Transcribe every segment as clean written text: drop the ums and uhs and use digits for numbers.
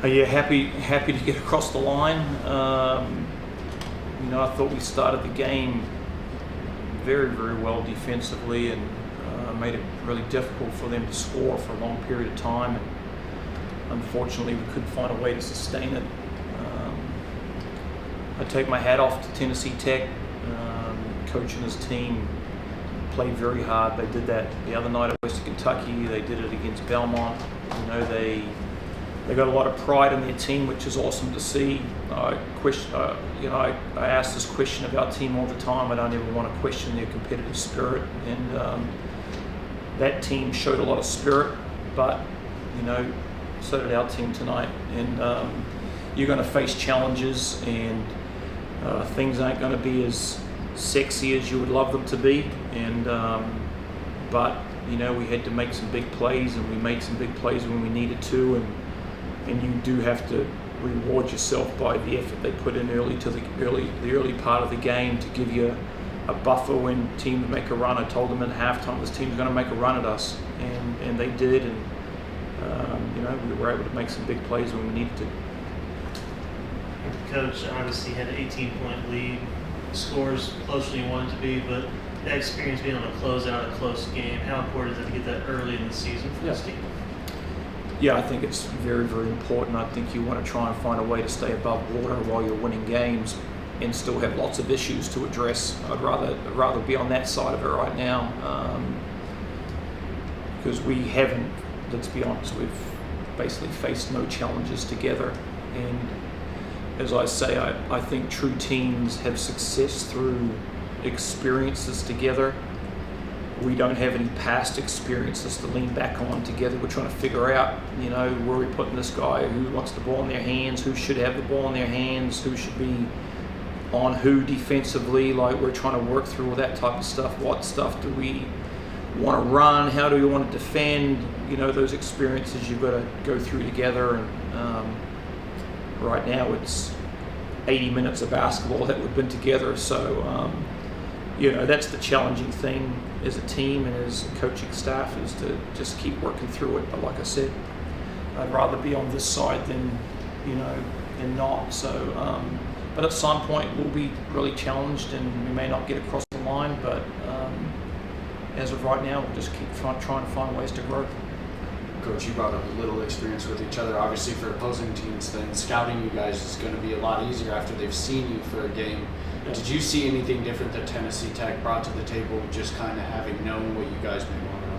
Yeah, happy to get across the line. I thought we started the game very, very well defensively and made it really difficult for them to score for a long period of time. And unfortunately, we couldn't find a way to sustain it. I take my hat off to Tennessee Tech. Coach and his team played very hard. They did that the other night at Western Kentucky. They did it against Belmont. They got a lot of pride in their team, which is awesome to see. I ask this question of our team all the time. I don't ever want to question their competitive spirit, and that team showed a lot of spirit. But so did our team tonight. And you're going to face challenges, and things aren't going to be as sexy as you would love them to be. And but we had to make some big plays, and we made some big plays when we needed to. And you do have to reward yourself by the effort they put in the early part of the game to give you a buffer when teams make a run. I told them at halftime this team's going to make a run at us, and they did. And we were able to make some big plays when we needed to. Coach obviously had an 18-point lead, scores closer than you wanted to be, but that experience being able to close out a close game, how important is it to get that early in the season for this team? Yeah, I think it's very, very important. I think you want to try and find a way to stay above water while you're winning games and still have lots of issues to address. I'd rather be on that side of it right now, because we haven't, let's be honest, we've basically faced no challenges together. And as I say, I think true teams have success through experiences together. We don't have any past experiences to lean back on together. We're trying to figure out, where we're putting this guy, who wants the ball in their hands, who should have the ball in their hands, who should be on who defensively. Like, we're trying to work through all that type of stuff. What stuff do we want to run? How do we want to defend? Those experiences you've got to go through together. And right now it's 80 minutes of basketball that we've been together. So, that's the challenging thing as a team and as a coaching staff, is to just keep working through it. But like I said, I'd rather be on this side than not. So, but at some point we'll be really challenged and we may not get across the line. But as of right now, we'll just keep trying to find ways to grow. Coach, you brought up a little experience with each other. Obviously, for opposing teams, then scouting you guys is going to be a lot easier after they've seen you for a game. Yeah. Did you see anything different that Tennessee Tech brought to the table, just kind of having known what you guys may want to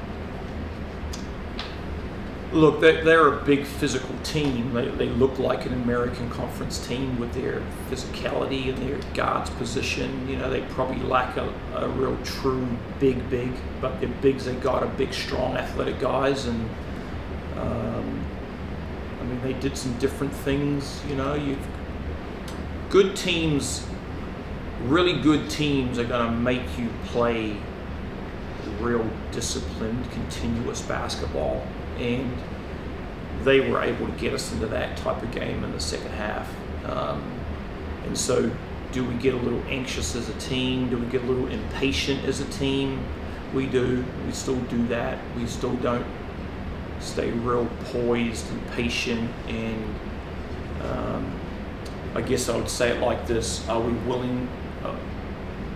run? Look, they're a big physical team. They look like an American Conference team with their physicality and their guards position. They probably lack a real true big, but their bigs they got are big, strong, athletic guys. And they did some different things. Good teams, really good teams, are going to make you play real disciplined, continuous basketball, and they were able to get us into that type of game in the second half. And so, do we get a little anxious as a team? Do we get a little impatient as a team? We do. We still do that. We still don't stay real poised and patient. And I guess I would say it like this: are we willing?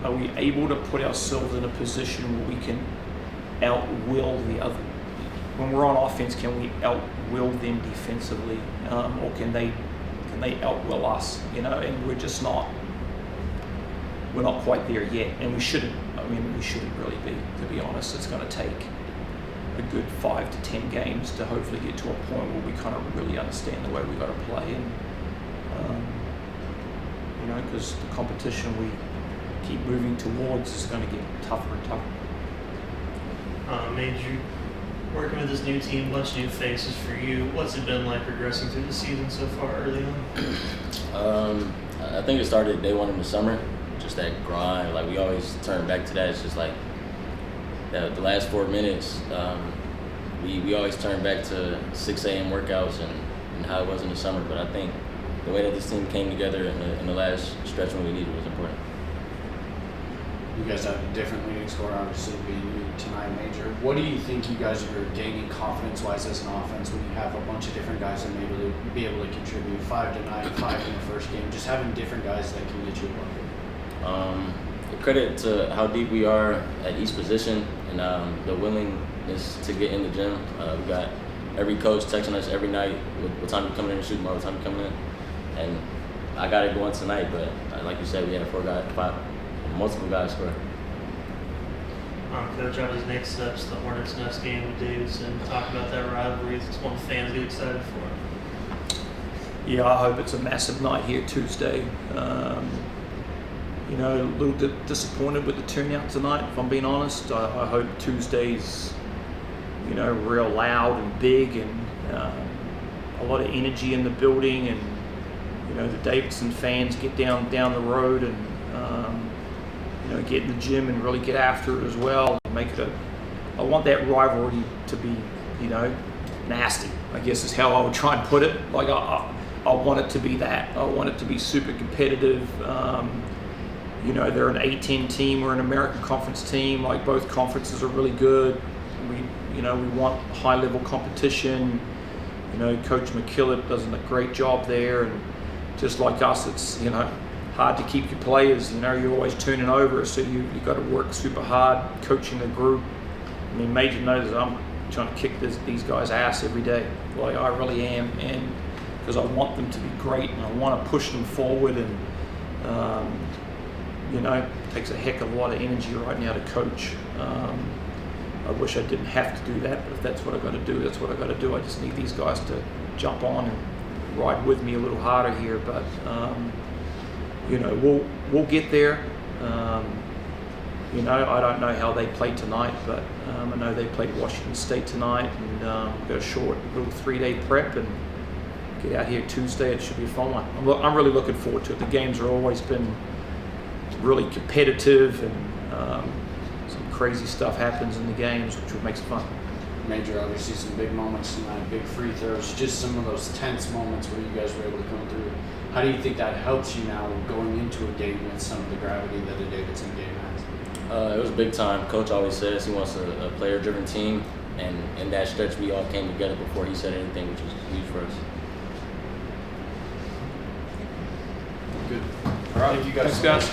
Are we able to put ourselves in a position where we can outwill the other? When we're on offense, can we outwill them defensively, or can they outwill us? And we're just not. We're not quite there yet, and we shouldn't. We shouldn't really be. To be honest, it's going to take a good 5 to 10 games to hopefully get to a point where we kind of really understand the way we got to play, and because the competition we keep moving towards is going to get tougher and tougher. Major, working with this new team, bunch of new faces for you. What's it been like progressing through the season so far early on? I think it started day one in the summer, just that grind. Like, we always turn back to that. It's just like the last 4 minutes, we always turn back to 6 a.m. workouts and how it was in the summer. But I think the way that this team came together in the last stretch when we needed was important. You guys have a different leading scorer, obviously being you tonight, Major. What do you think you guys are gaining confidence-wise as an offense when you have a bunch of different guys that may be able to contribute 5 tonight, 5 in the first game, just having different guys that can get you a bucket? Credit to how deep we are at each position and the willingness to get in the gym. We got every coach texting us every night, what time you coming in to shoot, what time you coming in, and I got it going tonight. But like you said, we had multiple guys score. Coach, how does next steps the Hornets' next game with Davidson? Talk about that rivalry. It's one fans get excited for. Yeah, I hope it's a massive night here Tuesday. You know, a little disappointed with the turnout tonight, if I'm being honest. I hope Tuesday's, you know, real loud and big and a lot of energy in the building, and you know, the Davidson fans get down the road and you know, get in the gym and really get after it as well. Make it I want that rivalry to be, you know, nasty, I guess is how I would try and put it. Like I want it to be that. I want it to be super competitive. You know, they're an A-10 team, we're an American Conference team. Like both conferences are really good. We want high-level competition. You know, Coach McKillop does a great job there, and just like us, it's, you know, hard to keep your players. You know, you're always turning over, so you got to work super hard coaching the group. I mean, Major knows I'm trying to kick these guys' ass every day. Like I really am, and because I want them to be great and I want to push them forward. And you know, it takes a heck of a lot of energy right now to coach. I wish I didn't have to do that, but if that's what I got to do, that's what I got to do. I just need these guys to jump on and ride with me a little harder here. But you know, we'll get there. You know, I don't know how they played tonight, but I know they played Washington State tonight, and got a short little 3-day prep and get out here Tuesday. It should be a fun one. I'm really looking forward to it. The games have always been really competitive, and some crazy stuff happens in the games, which makes it fun. Major, obviously some big moments tonight, big free throws, just some of those tense moments where you guys were able to come through. How do you think that helps you now going into a game with some of the gravity that the Davidson game has? It was big time. Coach always says he wants a player-driven team, and in that stretch, we all came together before he said anything, which was huge for us. Good. All right, thank you guys. Thanks, guys.